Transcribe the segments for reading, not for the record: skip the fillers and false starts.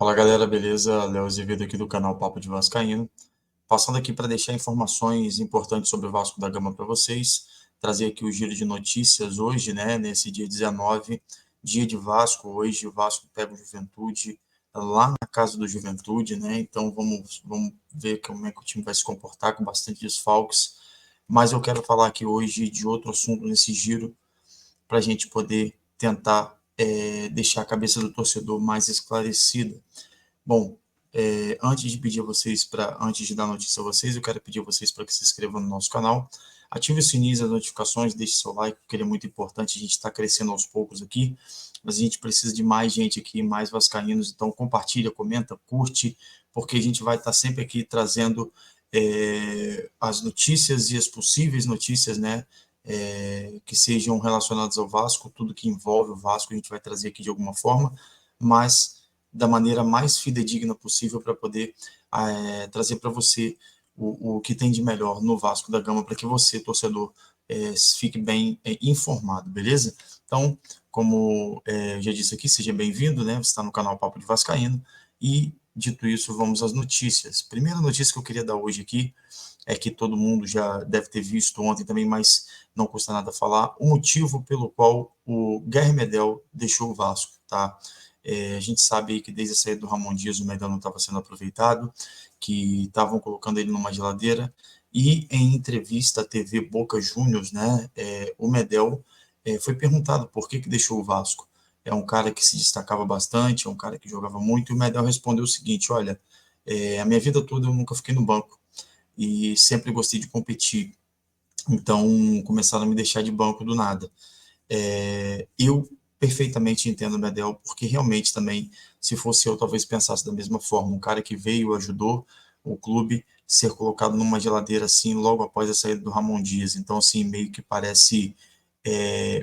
Fala galera, beleza? Léo Azevedo aqui do canal Papo de Vascaíno. Passando aqui para deixar informações importantes sobre o Vasco da Gama para vocês. Trazer aqui o giro de notícias hoje, né? Nesse dia 19, dia de Vasco. Hoje o Vasco pega o Juventude lá na casa do Juventude, né? Então vamos ver como é que o time vai se comportar com bastante desfalques. Mas eu quero falar aqui hoje de outro assunto nesse giro para a gente poder tentar deixar a cabeça do torcedor mais esclarecida. Bom, antes de pedir a vocês antes de dar notícia a vocês, eu quero pedir a vocês para que se inscrevam no nosso canal, ative o sininho das notificações, deixe seu like, porque ele é muito importante, a gente está crescendo aos poucos aqui, mas a gente precisa de mais gente aqui, mais vascaínos, então compartilha, comenta, curte, porque a gente vai estar sempre aqui trazendo as notícias e as possíveis notícias, né, que sejam relacionadas ao Vasco, tudo que envolve o Vasco a gente vai trazer aqui de alguma forma, mas da maneira mais fidedigna possível para poder trazer para você o que tem de melhor no Vasco da Gama, para que você, torcedor, fique bem informado, beleza? Então, como já disse aqui, seja bem-vindo, né? Você está no canal Papo de Vascaíno, e dito isso, vamos às notícias. Primeira notícia que eu queria dar hoje aqui é que todo mundo já deve ter visto ontem também, mas não custa nada falar, o motivo pelo qual o Guerra Medel deixou o Vasco, tá? A gente sabe que desde a saída do Ramon Dias o Medel não estava sendo aproveitado, que estavam colocando ele numa geladeira, e em entrevista à TV Boca Juniors, né, o Medel foi perguntado por que deixou o Vasco. É um cara que se destacava bastante, é um cara que jogava muito, e o Medel respondeu o seguinte: olha, a minha vida toda eu nunca fiquei no banco, e sempre gostei de competir, então começaram a me deixar de banco do nada. Eu perfeitamente entendo o Medel, porque realmente também, se fosse eu, talvez pensasse da mesma forma. Um cara que veio, ajudou o clube ser colocado numa geladeira assim, logo após a saída do Ramon Dias. Então, assim, meio que parece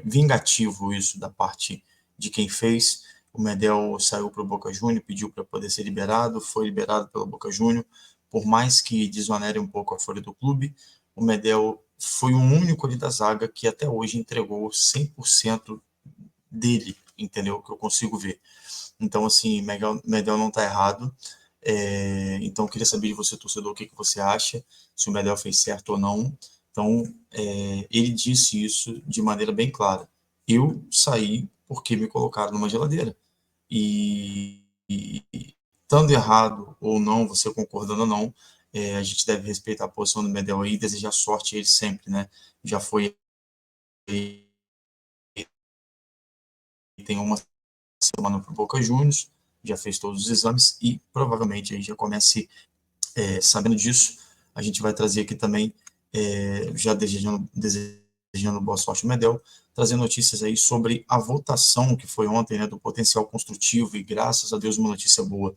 vingativo isso da parte de quem fez. O Medel saiu para o Boca Juniors, pediu para poder ser liberado, foi liberado pelo Boca Juniors. Por mais que desonere um pouco a folha do clube, o Medel foi o único ali da zaga que até hoje entregou 100% dele, entendeu? Que eu consigo ver. Então, assim, Medel não está errado. Então, eu queria saber de você, torcedor, o que você acha, se o Medel fez certo ou não. Então, ele disse isso de maneira bem clara. Eu saí porque me colocaram numa geladeira. E estando errado ou não, você concordando ou não, a gente deve respeitar a posição do Medel aí e desejar sorte a ele sempre, né? Já foi, tem uma semana para o Boca Juniors, já fez todos os exames e provavelmente aí já comece sabendo disso. A gente vai trazer aqui também, já desejando boa sorte ao Medel, trazer notícias aí sobre a votação que foi ontem, né, do potencial construtivo, e graças a Deus uma notícia boa.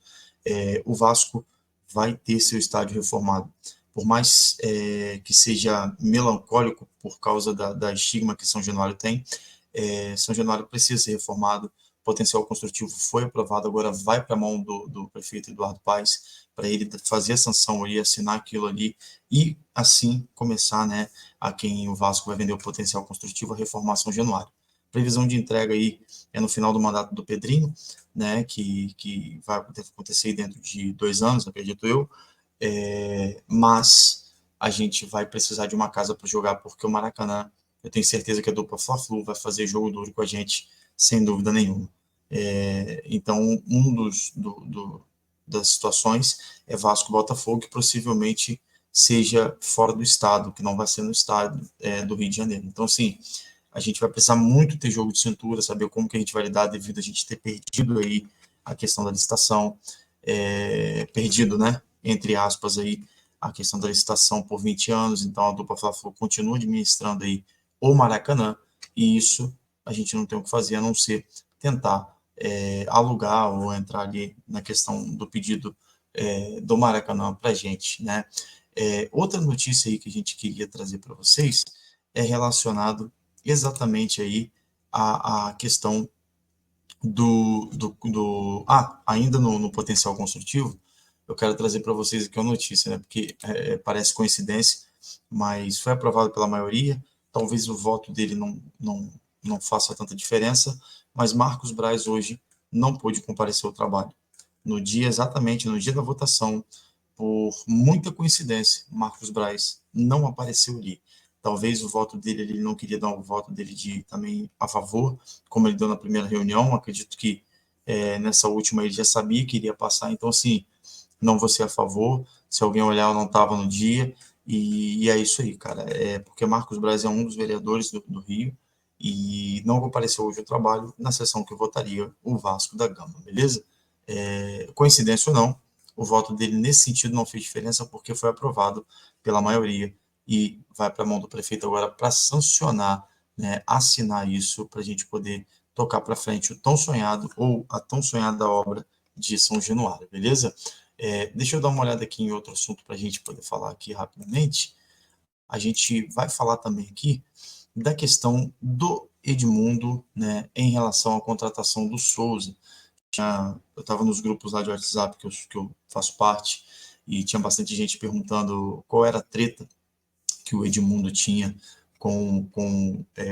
O Vasco vai ter seu estádio reformado. Por mais que seja melancólico por causa da estigma que São Januário tem, São Januário precisa ser reformado, o potencial construtivo foi aprovado, agora vai para a mão do prefeito Eduardo Paes, para ele fazer a sanção ali, assinar aquilo ali, e assim começar, né, a quem o Vasco vai vender o potencial construtivo, a reformar São Januário. Previsão de entrega aí é no final do mandato do Pedrinho, né, que vai acontecer dentro de 2 anos, acredito eu, mas a gente vai precisar de uma casa para jogar, porque o Maracanã, eu tenho certeza que a dupla Fla-Flu vai fazer jogo duro com a gente, sem dúvida nenhuma. Então, das situações é Vasco e Botafogo, que possivelmente seja fora do estado, que não vai ser no estado do Rio de Janeiro. Então, assim, a gente vai precisar muito ter jogo de cintura, saber como que a gente vai lidar devido a gente ter perdido aí a questão da licitação, perdido, né, entre aspas aí, a questão da licitação por 20 anos, então a dupla Fla-Flu continua administrando aí o Maracanã, e isso a gente não tem o que fazer a não ser tentar alugar ou entrar ali na questão do pedido do Maracanã para a gente, né? Outra notícia aí que a gente queria trazer para vocês é relacionado exatamente aí à questão ainda no potencial construtivo, eu quero trazer para vocês aqui uma notícia, né? Porque parece coincidência, mas foi aprovado pela maioria, talvez o voto dele não faça tanta diferença, mas Marcos Braz hoje não pôde comparecer ao trabalho. exatamente no dia da votação, por muita coincidência, Marcos Braz não apareceu ali. Talvez o voto dele, ele não queria dar o voto dele também a favor, como ele deu na primeira reunião. Acredito que nessa última ele já sabia que iria passar, então, assim, não vou ser a favor. Se alguém olhar, eu não estava no dia, e é isso aí, cara. Porque Marcos Braz é um dos vereadores do Rio, e não compareceu hoje ao trabalho na sessão que eu votaria o Vasco da Gama, beleza? Coincidência ou não, o voto dele nesse sentido não fez diferença, porque foi aprovado pela maioria e vai para a mão do prefeito agora para sancionar, né, assinar isso, para a gente poder tocar para frente o tão sonhado ou a tão sonhada obra de São Januário, beleza? Deixa eu dar uma olhada aqui em outro assunto para a gente poder falar aqui rapidamente. A gente vai falar também aqui da questão do Edmundo, né, em relação à contratação do Souza. Eu estava nos grupos lá de WhatsApp que eu faço parte, e tinha bastante gente perguntando qual era a treta que o Edmundo tinha com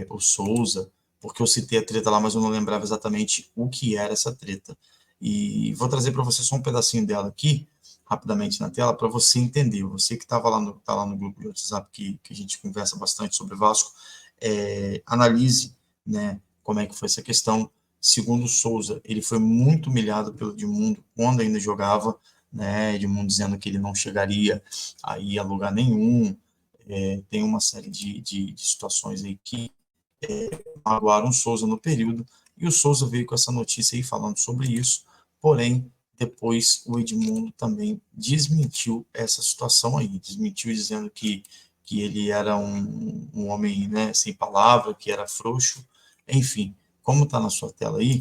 o Souza, porque eu citei a treta lá, mas eu não lembrava exatamente o que era essa treta. E vou trazer para você só um pedacinho dela aqui, rapidamente na tela, para você entender. Você que estava tá lá no grupo de WhatsApp que a gente conversa bastante sobre Vasco, analise, né, como é que foi essa questão. Segundo o Souza, ele foi muito humilhado pelo Edmundo quando ainda jogava, né, Edmundo dizendo que ele não chegaria a ir a lugar nenhum. Tem uma série de situações aí que magoaram o Souza no período, e o Souza veio com essa notícia aí falando sobre isso, porém, depois o Edmundo também desmentiu essa situação aí, desmentiu dizendo que ele era um homem, né, sem palavra, que era frouxo, enfim, como está na sua tela aí,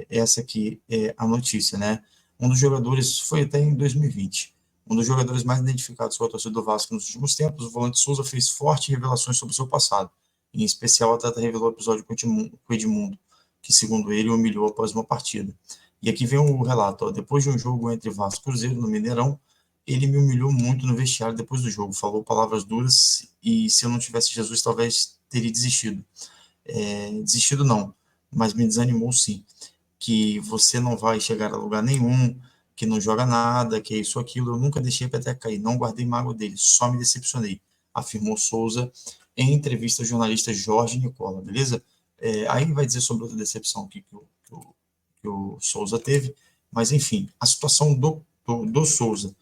essa aqui é a notícia, né? Um dos jogadores, foi até em 2020, um dos jogadores mais identificados com a torcida do Vasco nos últimos tempos, o volante Souza fez fortes revelações sobre o seu passado. Em especial, o atleta revelou o episódio com o Edmundo, que, segundo ele, o humilhou após uma partida. E aqui vem o relato. Ó, depois de um jogo entre Vasco e Cruzeiro, no Mineirão, ele me humilhou muito no vestiário depois do jogo. Falou palavras duras e, se eu não tivesse Jesus, talvez teria desistido. Desistido não, mas me desanimou sim. Que você não vai chegar a lugar nenhum, que não joga nada, que é isso, aquilo. Eu nunca deixei a peteca cair, não guardei mágoa dele, só me decepcionei, afirmou Souza em entrevista ao jornalista Jorge Nicola, beleza? Aí vai dizer sobre outra decepção aqui que o Souza teve, mas enfim, a situação do Souza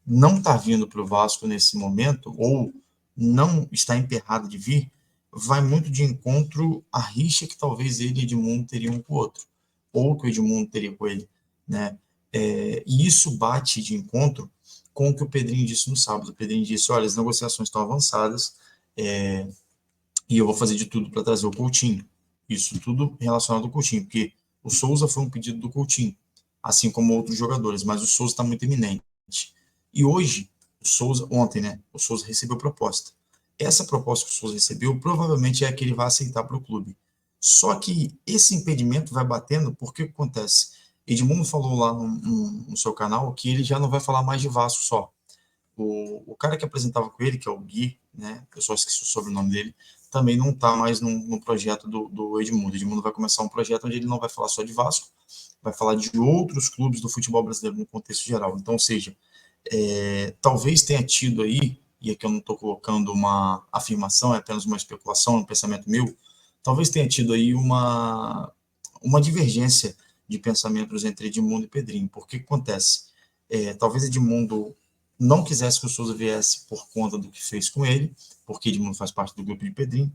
não está vindo para o Vasco nesse momento, ou não está emperrado de vir, vai muito de encontro à rixa que talvez ele e Edmundo teriam um com o outro, ou que o Edmundo teria com ele, né? E isso bate de encontro com o que o Pedrinho disse no sábado. O Pedrinho disse, olha, as negociações estão avançadas, e eu vou fazer de tudo para trazer o Coutinho. Isso tudo relacionado ao Coutinho, porque o Souza foi um pedido do Coutinho, assim como outros jogadores, mas o Souza está muito eminente. E hoje, ontem, né, o Souza recebeu proposta. Essa proposta que o Souza recebeu, provavelmente é a que ele vai aceitar para o clube. Só que esse impedimento vai batendo, porque o que acontece? Edmundo falou lá no seu canal que ele já não vai falar mais de Vasco só. O cara que apresentava com ele, que é o Gui, né, eu só esqueci o sobrenome dele, também não está mais no projeto do Edmundo. Edmundo vai começar um projeto onde ele não vai falar só de Vasco, vai falar de outros clubes do futebol brasileiro no contexto geral. Então, ou seja, talvez tenha tido aí, e aqui eu não estou colocando uma afirmação, é apenas uma especulação, um pensamento meu, talvez tenha tido aí uma divergência de pensamentos entre Edmundo e Pedrinho. Porque o que acontece? Talvez Edmundo não quisesse que o Souza viesse por conta do que fez com ele, porque Edmundo faz parte do grupo de Pedrinho,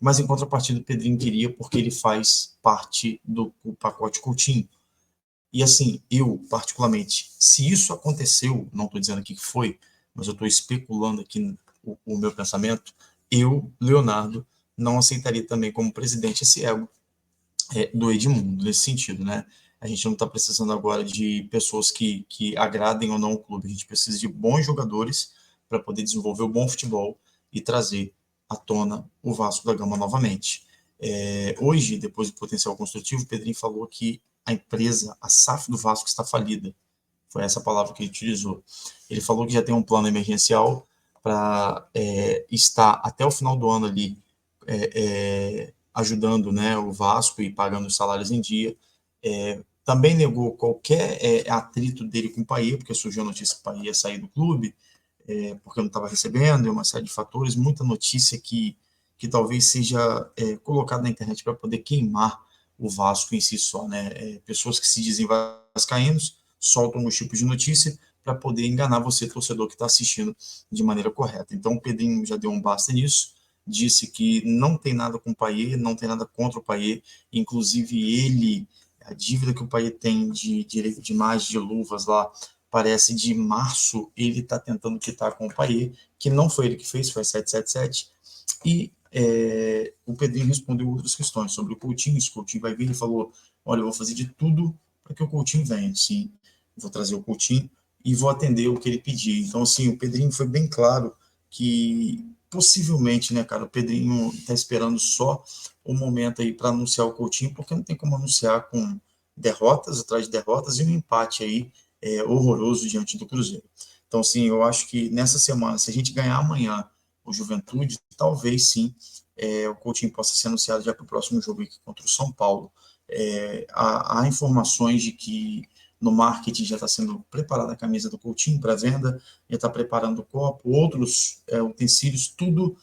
mas em contrapartida o Pedrinho queria porque ele faz parte do pacote Coutinho. E assim, eu, particularmente, se isso aconteceu, não estou dizendo aqui que foi, mas eu estou especulando aqui o meu pensamento, eu, Leonardo, não aceitaria também como presidente esse ego do Edmundo, nesse sentido, né? A gente não está precisando agora de pessoas que agradem ou não o clube, a gente precisa de bons jogadores para poder desenvolver o bom futebol e trazer à tona o Vasco da Gama novamente. Hoje, depois do potencial construtivo, o Pedrinho falou que a empresa, a SAF do Vasco, está falida. Foi essa palavra que ele utilizou. Ele falou que já tem um plano emergencial para estar até o final do ano ali ajudando, né, o Vasco e pagando os salários em dia, Também negou qualquer atrito dele com o Payet, porque surgiu a notícia que o Payet ia sair do clube, porque não estava recebendo, e uma série de fatores, muita notícia que talvez seja colocada na internet para poder queimar o Vasco em si só, né? Pessoas que se dizem vascaínos soltam os tipos de notícia para poder enganar você, torcedor que está assistindo de maneira correta. Então o Pedrinho já deu um basta nisso, disse que não tem nada com o Payet, não tem nada contra o Payet, inclusive ele, a dívida que o Payet tem de direito de imagem de luvas lá, parece de março, ele está tentando quitar com o Payet, que não foi ele que fez, foi a 777, e o Pedrinho respondeu outras questões sobre o Coutinho, se o Coutinho vai vir, ele falou, olha, eu vou fazer de tudo para que o Coutinho venha, sim, vou trazer o Coutinho e vou atender o que ele pedir. Então, assim, o Pedrinho foi bem claro que possivelmente, né, cara, o Pedrinho está esperando só o momento aí para anunciar o Coutinho, porque não tem como anunciar com derrotas atrás de derrotas e um empate aí horroroso diante do Cruzeiro. Então, assim, eu acho que nessa semana, se a gente ganhar amanhã o Juventude, talvez sim o Coutinho possa ser anunciado já para o próximo jogo aqui contra o São Paulo. Há informações de que no marketing já está sendo preparada a camisa do Coutinho para venda, já está preparando o copo, outros utensílios, tudo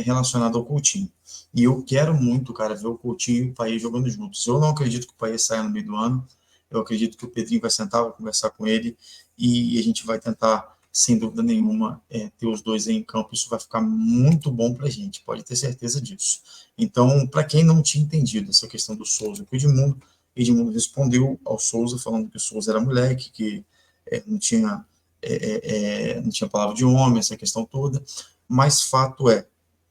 relacionado ao Coutinho. E eu quero muito, cara, ver o Coutinho e o Payet jogando juntos. Eu não acredito que o Payet saia no meio do ano, eu acredito que o Pedrinho vai sentar, vai conversar com ele e a gente vai tentar, sem dúvida nenhuma, ter os dois aí em campo. Isso vai ficar muito bom para a gente, pode ter certeza disso. Então, para quem não tinha entendido essa questão do Souza com o Edmundo respondeu ao Souza falando que o Souza era moleque, que não tinha não tinha palavra de homem, essa questão toda, mas fato é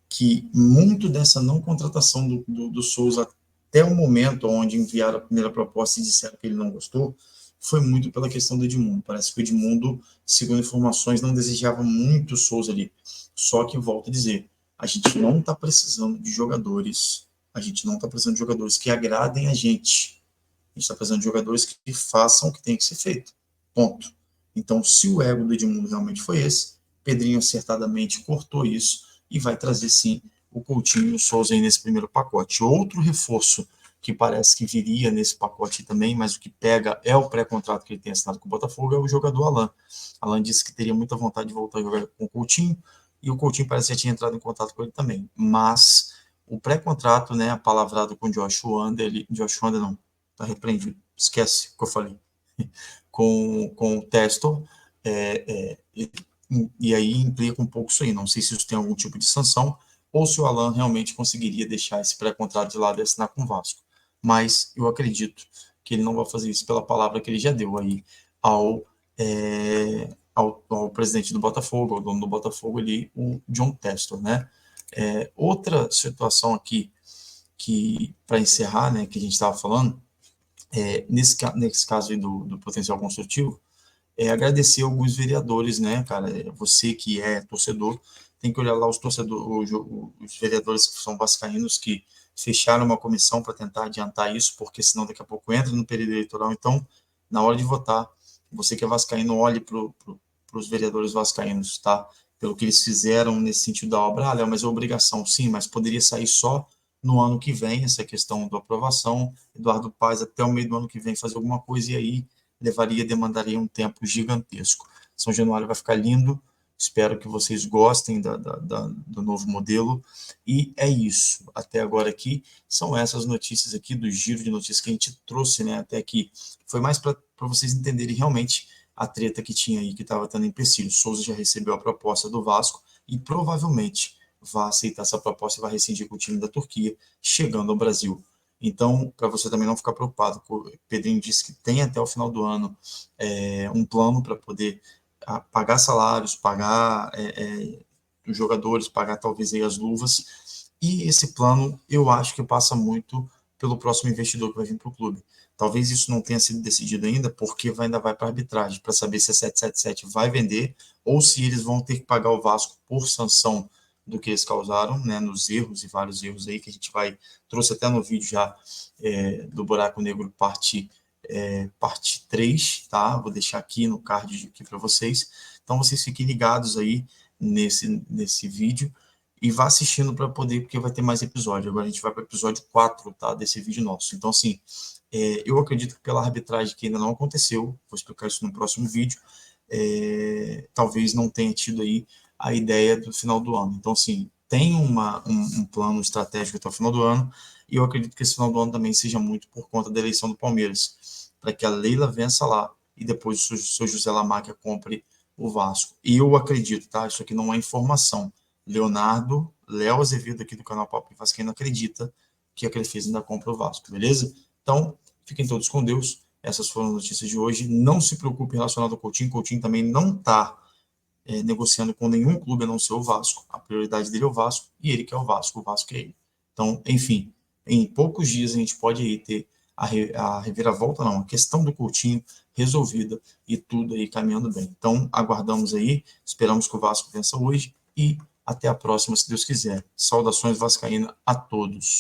que muito dessa não contratação do Souza até o momento onde enviaram a primeira proposta e disseram que ele não gostou, foi muito pela questão do Edmundo. Parece que o Edmundo, segundo informações, não desejava muito o Souza ali. Só que, volto a dizer, a gente não está precisando de jogadores, a gente não está precisando de jogadores que agradem a gente. A gente está precisando de jogadores que façam o que tem que ser feito. Ponto. Então, se o ego do Edmundo realmente foi esse, Pedrinho acertadamente cortou isso e vai trazer, sim, o Coutinho e o Souza aí nesse primeiro pacote. Outro reforço que parece que viria nesse pacote também, mas o que pega é o pré-contrato que ele tem assinado com o Botafogo, é o jogador Alan. Alan disse que teria muita vontade de voltar a jogar com o Coutinho, e o Coutinho parece que já tinha entrado em contato com ele também. Mas o pré-contrato, né, apalavrado com o Josh Wander, não, tá repreendido, esquece o que eu falei, com o Testor, e aí implica um pouco isso aí, não sei se isso tem algum tipo de sanção, ou se o Alan realmente conseguiria deixar esse pré-contrato de lado e assinar com o Vasco, mas eu acredito que ele não vai fazer isso pela palavra que ele já deu aí ao presidente do Botafogo, ao dono do Botafogo ali, o John Testor, né? Outra situação aqui, que para encerrar, né, que a gente estava falando, nesse caso aí do potencial construtivo, agradecer alguns vereadores, né, cara? Você que é torcedor, tem que olhar lá os vereadores que são vascaínos que fecharam uma comissão para tentar adiantar isso, porque senão daqui a pouco entra no período eleitoral. Então, na hora de votar, você que é vascaíno, olhe para os vereadores vascaínos, tá? Pelo que eles fizeram nesse sentido da obra. Ah, Léo, mas é obrigação, sim, mas poderia sair só no ano que vem, essa questão da aprovação. Eduardo Paes, até o meio do ano que vem, fazer alguma coisa, e aí demandaria um tempo gigantesco. São Januário vai ficar lindo, espero que vocês gostem do novo modelo, e é isso. Até agora aqui, são essas notícias aqui, do giro de notícias que a gente trouxe, né, até aqui. Foi mais para vocês entenderem realmente a treta que tinha aí, que estava tendo empecilho. Souza já recebeu a proposta do Vasco, e provavelmente vai aceitar essa proposta e vai rescindir com o time da Turquia, chegando ao Brasil. Então, para você também não ficar preocupado, o Pedrinho disse que tem até o final do ano um plano para poder pagar salários, pagar os jogadores, pagar talvez aí as luvas, e esse plano eu acho que passa muito pelo próximo investidor que vai vir para o clube. Talvez isso não tenha sido decidido ainda, porque ainda vai para a arbitragem, para saber se a 777 vai vender, ou se eles vão ter que pagar o Vasco por sanção do que eles causaram, né, nos erros e vários erros aí que a gente trouxe até no vídeo já do Buraco Negro parte 3, tá? Vou deixar aqui no card aqui para vocês. Então vocês fiquem ligados aí nesse vídeo e vá assistindo para poder, porque vai ter mais episódio. Agora a gente vai para o episódio 4, tá? Desse vídeo nosso. Então, assim, Eu acredito que pela arbitragem que ainda não aconteceu, vou explicar isso no próximo vídeo, talvez não tenha tido aí a ideia do final do ano. Então, assim, tem um plano estratégico até o final do ano, e eu acredito que esse final do ano também seja muito por conta da eleição do Palmeiras, para que a Leila vença lá e depois o seu José Lamáquia compre o Vasco. E eu acredito, tá? Isso aqui não é informação. Léo Azevedo aqui do canal Papo Vascaíno acredita que a Crefisa ainda compra o Vasco, beleza? Então, fiquem todos com Deus. Essas foram as notícias de hoje. Não se preocupe relacionado ao Coutinho. Coutinho também não está negociando com nenhum clube a não ser o Vasco. A prioridade dele é o Vasco e ele quer o Vasco é ele. Então, enfim, em poucos dias a gente pode aí ter a reviravolta, não, a questão do Coutinho resolvida e tudo aí caminhando bem. Então, aguardamos aí, esperamos que o Vasco vença hoje e até a próxima, se Deus quiser. Saudações vascaínas a todos.